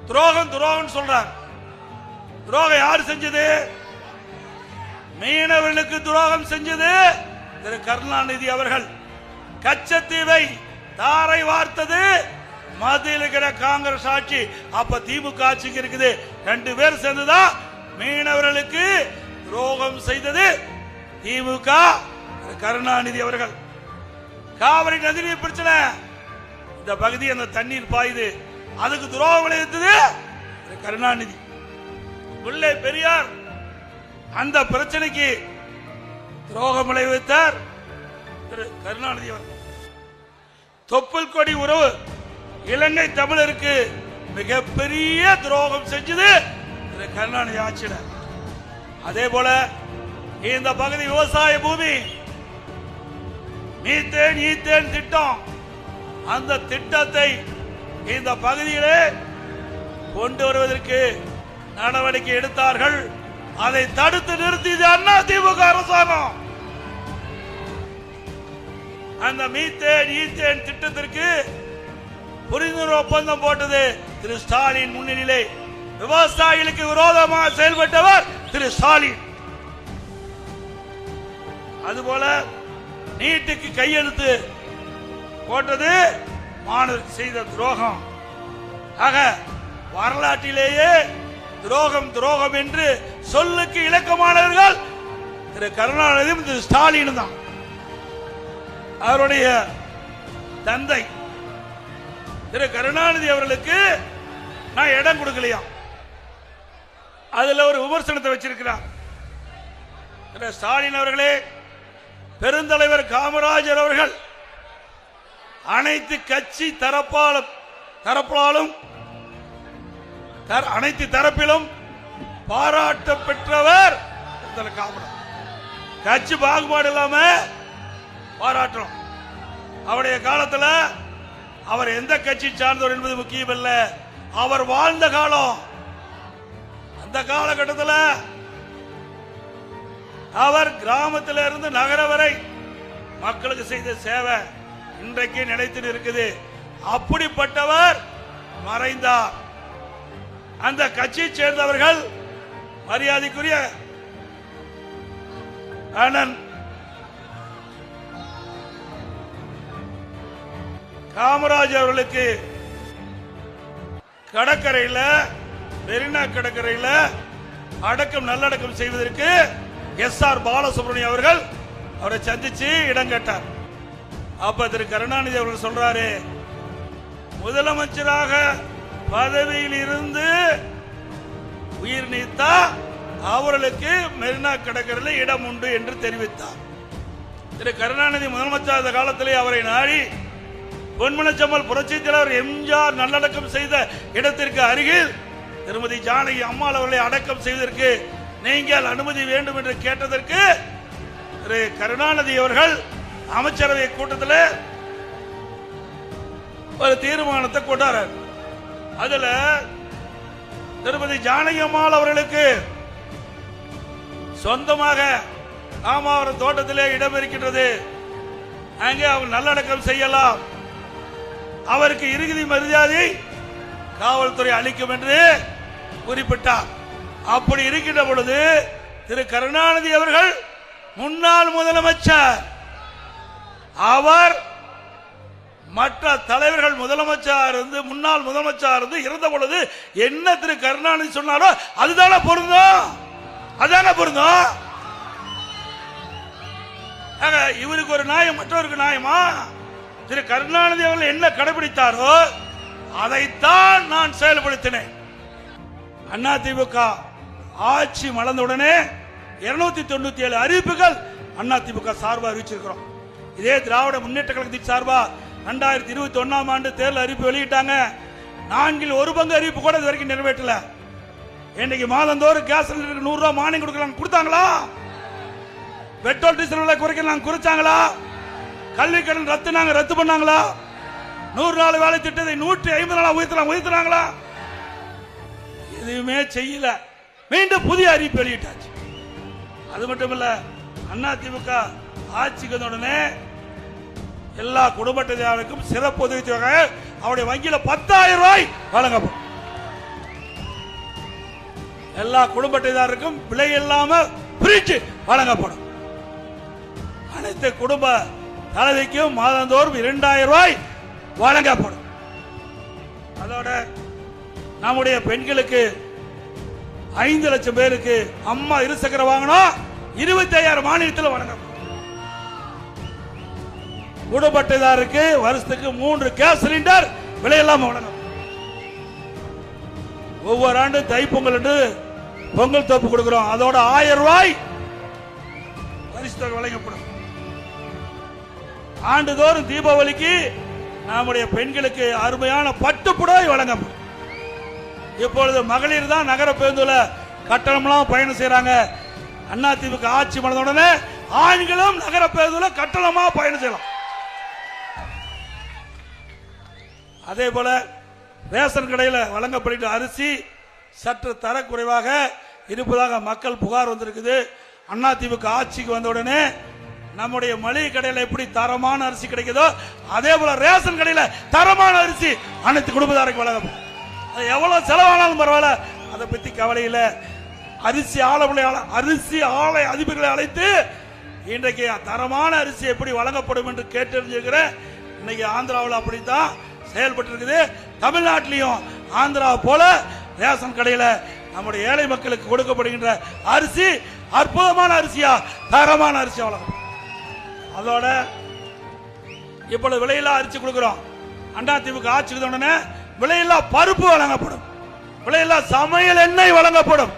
துரோகம் துரோகம் சொல்றார். துரோகம் யாரு செஞ்சது? மீனவர்களுக்கு துரோகம் செஞ்சது திரு கருணாநிதி அவர்கள். கச்சத்தீவை தாரை வார்த்தது மத்தியில் இருக்கிற காங்கிரஸ் ஆட்சி. அப்ப திமுக ஆட்சிக்கு இருக்குது. 2 பேர் சேர்ந்துதான் மீனவர்களுக்கு துரோகம் செய்தது திமுக கருணாநிதி அவர்கள். காவிரி நதிநீர் பிரச்சனை, இந்த பகுதி அந்த தண்ணீர் பாயுது, அதுக்கு துரோகம் விளைவித்தது கருணாநிதி. முல்லை பெரியார் அந்த பிரச்சனைக்கு துரோகம் விளைவித்தார் திரு கருணாநிதி அவர்கள். தொப்புள் கொடி உறவு இலங்கை தமிழருக்கு மிகப்பெரிய துரோகம் செஞ்சது திரு கருணாநிதி ஆட்சியில. அதே போல இந்த பகுதி விவசாய பூமி, மீத்தேன் ஈத்தேன் திட்டம், அந்த திட்டத்தை இந்த பகுதியிலே கொண்டு வருவதற்கு நடவடிக்கை எடுத்தார்கள். அதை தடுத்து நிறுத்தியது அண்ணா திமுக அரசாங்கம். அந்த மீத்தேன் ஈத்தேன் திட்டத்திற்கு புரிந்துணர்வு ஒப்பந்தம் போட்டது திரு ஸ்டாலின் முன்னிலை. விவசாயிகளுக்கு விரோதமாக செயல்பட்டவர் திரு ஸ்டாலின். அதுபோல நீட்டுக்கு கையெழுத்து போட்டது மாணவருக்கு செய்த துரோகம். ஆக வரலாற்றிலேயே துரோகம் துரோகம் என்று சொல்லுக்கு இலக்கமானவர்கள் திரு கருணாநிதியும் திரு ஸ்டாலின் தான். அவருடைய தந்தை திரு கருணாநிதி அவர்களுக்கு நான் இடம் கொடுக்கலையா, அதுல ஒரு விமர்சனத்தை வச்சிருக்கிறார். திரு ஸ்டாலின் அவர்களே, பெருந்தலைவர் காமராஜர் அவர்கள் அனைத்து கட்சி தரப்பாலும் அனைத்து தரப்பிலும் பாராட்ட பெற்றவர் காமராஜர். கட்சி பாகுபாடு இல்லாம பாராட்டணும். அவருடைய காலத்தில் அவர் எந்த கட்சி சார்ந்தவர் என்பது முக்கியம் அல்ல, அவர் வாழ்ந்த காலம். அந்த காலகட்டத்தில் அவர் கிராமத்தில் இருந்து நகர வரை மக்களுக்கு செய்த சேவை இன்றைக்கு நிலைத்து இருக்குது. அப்படிப்பட்டவர் மறைந்தார். அந்த கட்சியை சேர்ந்தவர்கள் மரியாதைக்குரிய அண்ணன் காமராஜர் அவர்களுக்கு கடற்கரையில், மெரினா கடற்கரையில் அடக்கம் நல்லடக்கம் செய்வதற்கு எஸ்.ஆர். பாலசுப்ரமணியம் அவர்கள் அவரை சந்திச்சு இடம் கேட்டார். அப்ப திரு கருணாநிதி அவர்கள் சொல்றாரு, முதலமைச்சராக பதவியில் இருந்து உயிர் நீத்தா அவர்களுக்கு மெரினா கடற்கரையில் இடம் உண்டு என்று தெரிவித்தார். திரு கருணாநிதி முதலமைச்சர் காலத்திலே அவரை நாடி பொன்மனச்செம்மல் புரட்சித் தலைவர் எம்ஜிஆர் நல்லடக்கம் செய்த இடத்திற்கு அருகில் திருமதி ஜானகி அம்மாள் அவர்களை அடக்கம் செய்வதற்கு நீங்கள் அனுமதி வேண்டும் என்று கேட்டதற்கு திரு கருணாநிதி அவர்கள் அமைச்சரவை கூட்டத்தில் ஒரு தீர்மானத்தை கொண்டார். அதுல திருமதி ஜானகி அம்மாள் அவர்களுக்கு சொந்தமாக ராமாவரம் தோட்டத்திலே இடம் இருக்கின்றது, அங்கே அவர் நல்லடக்கம் செய்யலாம், அவருக்கு இறுதி மரியாதை காவல்துறை அளிக்கும் என்று குறிப்பிட்டார். அப்படி இருக்கின்ற பொழுது திரு கருணாநிதி அவர்கள் முன்னாள் முதலமைச்சர், அவர் மற்ற தலைவர்கள் முதலமைச்சர் இருந்து முன்னாள் முதலமைச்சர் இருந்து இருந்த பொழுது என்ன திரு கருணாநிதி சொன்னாரோ அதுதானே பொருந்தும், அதானே பொருந்தும். இவருக்கு ஒரு நியாயம் மற்றவருக்கு நியாயமா? திரு கருணாநிதி அவர்கள் என்ன கடைபிடித்தாரோ அதைத்தான் நான் செயல்படுத்தினேன். அதிமுக ஆட்சி மலர்ந்தவுடனே 297 அறிவிப்புகள் அதிமுக சார்பாக அறிவிச்சிருக்கிறோம். இதே திராவிட முன்னேற்ற கழகத்தின் சார்பா 2021 ஆண்டு தேர்தல் அறிவிப்பு வெளியிட்டாங்க. 4 1 பங்கு அறிவிப்பு கூட இது வரைக்கும் நிறைவேற்றல. இன்னைக்கு மாதந்தோறும் கேஸ் சிலிண்டருக்கு 100 ரூபாய் மானியம் கொடுத்தாங்களா? பெட்ரோல் டீசல் விலை குறைக்க குறைச்சாங்களா? கல்வி கடன் ரத்து பண்ணாங்களா? 100 நாள் வேலை திட்டத்தை 150 நாளா உயர்த்தினாங்களா? எதுவுமே செய்யல. மீண்டும் புதிய அறிவிப்பு வெளியிட்டாச்சு. அது மட்டும் இல்ல, அதிமுக ஆட்சிக்கு உடனே எல்லா குடும்ப அட்டைதாரருக்கும் சிறப்பு உதவித்தொகை அவருடைய வங்கியில 10,000 ரூபாய் வழங்கப்படும். எல்லா குடும்ப அட்டைதாரருக்கும் விலை இல்லாம பிரிச்சு வழங்கப்படும். அனைத்து குடும்ப தலைவிக்கும் மாதந்தோறும் 2000 ரூபாய் வழங்கப்படும். அதோட நம்முடைய பெண்களுக்கு 5 லட்சம் பேருக்கு அம்மா இருசக்கர வாகனம் 25,000 மானியத்தில் வழங்கப்படும். குடும்ப அட்டைதாரருக்கு வருஷத்துக்கு 3 கேஸ் சிலிண்டர் விலையில்லாம வழங்கப்படும். ஒவ்வொரு ஆண்டு தைப்பொங்கல் என்று பொங்கல் தோப்பு கொடுக்கிறோம். அதோட 1000 ரூபாய் பரிசு தொகை வழங்கப்படும். ஆண்டுதோறும் தீபாவளிக்கு நம்முடைய பெண்களுக்கு அருமையான பட்டு புடவை வழங்கப்படும். இப்பொழுது மகளிர் தான் நகர பேருந்துல கட்டணம்லாம் பயணம் செய்யறாங்க. அதிமுக ஆட்சி மலர்ந்த உடனே ஆண்களும் நகர பேருந்துல கட்டணமா பயணம் செய்யலாம். அதே போல ரேஷன் கடையில் வழங்கப்படுகிற அரிசி சற்று தரக்குறைவாக இருப்பதாக மக்கள் புகார் வந்திருக்குது. அதிமுக ஆட்சிக்கு வந்த உடனே நம்முடைய மளிகை கடையில் எப்படி தரமான அரிசி கிடைக்குதோ அதே போல ரேஷன் கடையில் தரமான அரிசி அனைத்து குடும்பத்தாருக்கு வழங்கப்படும். அது எவ்வளவு செலவானாலும் பரவாயில்ல, அதை பத்தி கவலை இல்லை. அரிசி ஆலை அதிபர்களை அழைத்து இன்றைக்கு தரமான அரிசி எப்படி வழங்கப்படும் என்று கேட்டறிஞ்சிருக்கிறேன். இன்னைக்கு ஆந்திராவில் அப்படித்தான் செயல்பட்டு இருக்குது. தமிழ்நாட்டிலையும் ஆந்திரா போல ரேஷன் கடையில நம்முடைய ஏழை மக்களுக்கு கொடுக்கப்படுகின்ற அரிசி அற்புதமான அரிசியா தரமான அரிசியா வழங்கும். அதோட இப்பொழுது விலையில்லா அரிசி கொடுக்கிறோம். அதிமுக ஆட்சிக்கு உடனே விலையில்லா பருப்பு வழங்கப்படும். விலையில்லா சமையல் எண்ணெய் வழங்கப்படும்.